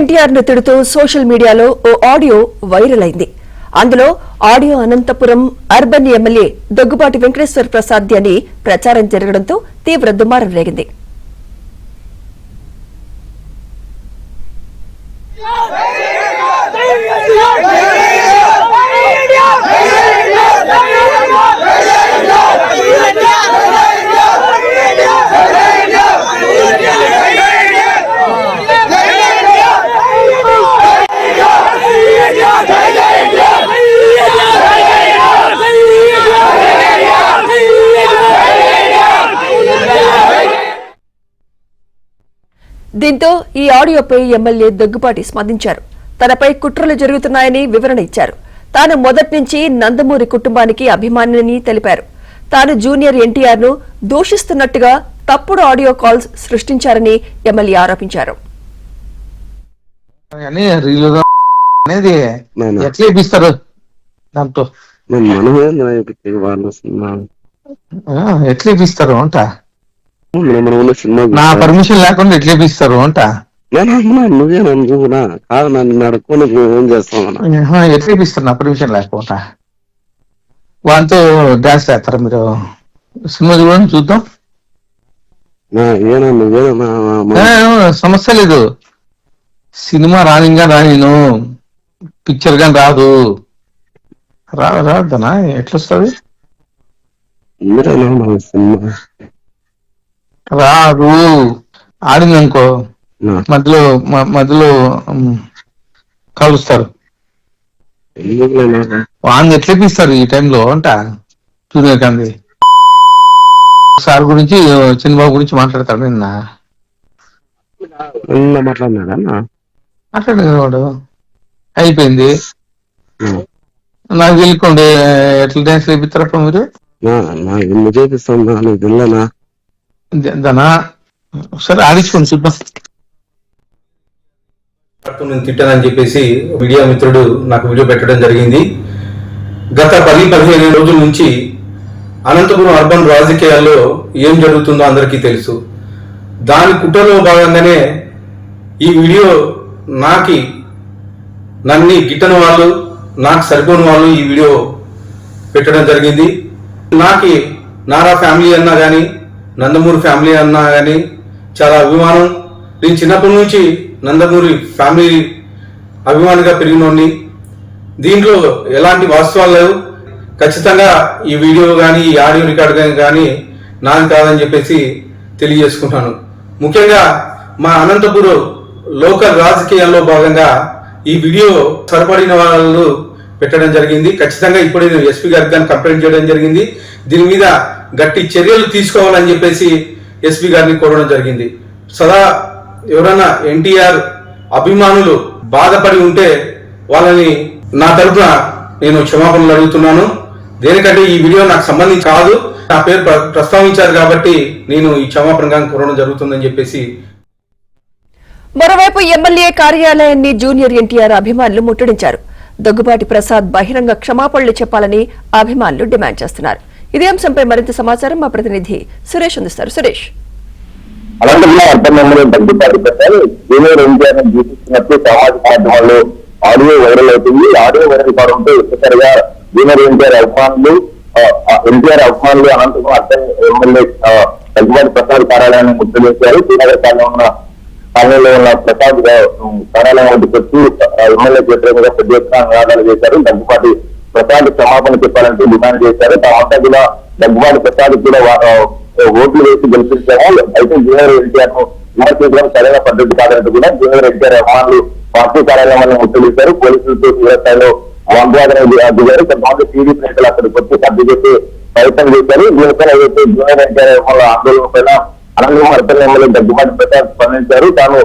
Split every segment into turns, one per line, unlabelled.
ఎన్టీఆర్ ను తిడుతూ సోషల్ మీడియాలో ఓ ఆడియో వైరల్ అయింది. అందులో audio Anantapuram urban MLA Daggubati Venkateswara Prasad అని ప్రచారం జరగడంతో తీవ్ర దుమారం రేగింది. దీంతో ఈ ఆడియోపై ఎమ్మెల్యే దగ్గుబాటి స్పందించారు. తనపై కుట్రలు జరుగుతున్నాయని వివరణ ఇచ్చారు. తాను మొదటి నుంచి నందమూరి కుటుంబానికి అభిమానిని తెలిపారు. తాను జూనియర్ ఎన్టీఆర్ ను దూషిస్తున్నట్టుగా తప్పుడు ఆడియో కాల్స్ సృష్టించారని ఎమ్మెల్యే ఆరోపించారు.
నా పర్మిషన్ లేకుండా ఎట్లా ఇప్పిస్తారు అంట.
నువ్వేనా కాదు నన్ను అడుక్కొని ఏం చేస్తావు?
ఎట్లా ఇప్పిస్తారు నా పర్మిషన్ లేకుండా? వాళ్ళతో డాన్స్ చేస్తారా మీరు? సినిమా చూడండి చూద్దాం. సమస్య లేదు. సినిమా రానిగా రాను, పిక్చర్ గాని రాదు. రాదనా ఎట్లొస్తుంది? రాదు. ఆడిందనుకో మధ్యలో కలుస్తారు. వాళ్ళని ఎట్లా ఇప్పిస్తారు ఈ టైంలో అంట. జూనియర్ గాంధీ సార్ గురించి చిన్నబాబు గురించి మాట్లాడతాడు. నిన్న మాట్లాడాడు వాడు. అయిపోయింది. నాకు వెళ్ళిపోండి. ఎట్లా డాన్స్ చేపిస్తారప్ప మీరు?
చేపిస్తాను
దానా సరే ఆడించుకోండి చూద్దాం.
నేను తిట్టానని చెప్పేసి మీడియా మిత్రుడు నాకు వీడియో పెట్టడం జరిగింది. గత 10-15 రోజుల నుంచి అనంతపురం అర్బన్ రాజకీయాల్లో ఏం జరుగుతుందో అందరికీ తెలుసు. దాని కుట్రలో భాగంగానే ఈ వీడియో నన్ను గిట్టని వాళ్ళు, నాకు సరిపోని వాళ్ళు ఈ వీడియో పెట్టడం జరిగింది. నారా ఫ్యామిలీ అన్నా కానీ, నందమూరి ఫ్యామిలీ అన్నా కానీ చాలా అభిమానం. నేను చిన్నప్పటి నుంచి నందమూరి ఫ్యామిలీ అభిమానిగా పెరిగినోడిని. దీంట్లో ఎలాంటి వాస్తవాలు లేవు. ఖచ్చితంగా ఈ వీడియో కానీ ఈ ఆడియో రికార్డు కానీ నాది కాదని చెప్పేసి తెలియజేసుకుంటాను. ముఖ్యంగా మా అనంతపురం లోకల్ రాజకీయాల్లో భాగంగా ఈ వీడియో సరిపడిన వాళ్ళు పెట్టడం జరిగింది. ఖచ్చితంగా ఇప్పుడు నేను ఎస్పీ గారికి కానీ కంప్లైంట్ చేయడం జరిగింది. దీని మీద గట్టి చర్యలు తీసుకోవాలని చెప్పేసి ఎస్పీ గారిని కోరడం జరిగింది. సదా ఎవరైనా ఎన్టీఆర్ అభిమానులు బాధపడి ఉంటే వాళ్ళని నా తరఫున నేను క్షమాపణలు అడుగుతున్నాను. దేనికంటే ఈ వీడియో నాకు సంబంధించి కాదు, నా పేరు ప్రస్తావించారు కాబట్టి నేను ఈ క్షమాపణగా కోరడం జరుగుతుందని చెప్పేసి.
మరోవైపు ఎమ్మెల్యే కార్యాలయాన్ని జూనియర్ ఎన్టీఆర్ అభిమానులు ముట్టడించారు. దగ్గుబాటి ప్రసాద్ బహిరంగ క్షమాపణలు చెప్పాలని అభిమానులు డిమాండ్ చేస్తున్నారు. ఇదే అంశంపై మరింత సమాచారం మా ప్రతినిధి సురేష్ అందిస్తారు. Suresh,
Anantapuram urban MLA Daggubati Prasad junior NTR ను దూషిస్తున్నట్టు సామాజిక మాధ్యమాల్లో ఆడియో వైరల్ అవుతుంది. ఆడియో వైరల్ కావడంతో ఒక్కసారిగా జూనియర్ ఎన్టీఆర్ అభిమానులు అనంతపురం అర్బన్ ఎమ్మెల్యే దగ్గుబాటి ప్రసాద్ కార్యాలయాన్ని ముట్టడించారు. కాలనీలో ఉన్న ప్రసాద్ కార్యాలయం వద్దకు వచ్చి ఎమ్మెల్యే వ్యతిరేకంగా పెద్ద ఎత్తున నినాదాలు చేశారు. దగ్గుబాటి ప్రసాద్ క్షమాపణ చెప్పాలంటూ డిమాండ్ చేశారు. తామంతా కూడా దగ్గుబాటి ప్రసాద్ కూడా ఓట్లు వేసి గెలిపించాము. అయితే జూనియర్ ఎన్టీఆర్ ను విమర్శించడం సరైన పద్ధతి కాదంటూ కూడా జూనియర్ ఎన్టీఆర్ అభిమానులు పార్టీ కార్యాలయాన్ని ముట్టడిశారు. పోలీసులతో తీవ్రస్థాయిలో వాగ్వాదన దిగారు. కొంతమంది టీడీపీ నేతలు అక్కడికి వచ్చి సర్ది చేసి ప్రయత్నం చేశారు. దీనిపై ఏదైతే జూనియర్ ఎన్టీఆర్ అభిమానుల ఆందోళన పైన అనంతపురం అర్బన్ ఎమ్మెల్యే దగ్గుబాటి ప్రసాద్ స్పందించారు. తాను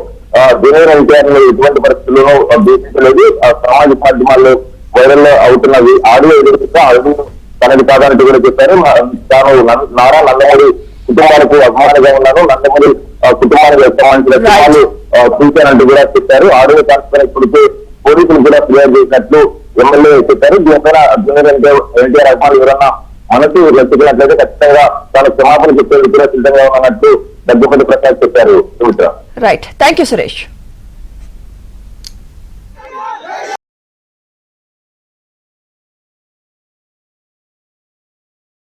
జూనియర్ ఎన్టీఆర్ ను ఎటువంటి పరిస్థితుల్లోనూ దూషించలేదు. సామాజిక మాధ్యమాల్లో వైరల్ అవుతున్న ఆడియో ఎదురుగా అడుగు తనది కాదంటూ కూడా చెప్పారు. తాను నారా నందమూరి కుటుంబాలకు అభిమానిగా ఉన్నాను, నందమూరి కుటుంబానికి సంబంధించిన సినిమాలు చూశానంటూ కూడా చెప్పారు. ఆడియో కాన్ఫరెన్స్ ఇప్పటికే పోలీసులు కూడా ఫిర్యాదు చేసినట్లు ఎమ్మెల్యే చెప్పారు. దీనిపైన జూనియర్ ఎన్టీఆర్ అభిమానులు ఎవరన్నా మనసు వెతుకున్నట్లయితే ఖచ్చితంగా తాను క్షమాపణ చెప్పేందుకు కూడా సిద్ధంగా ఉన్నట్టు దగ్గుబాటి ప్రసాద్ చెప్పారు.
Right, thank you Suresh.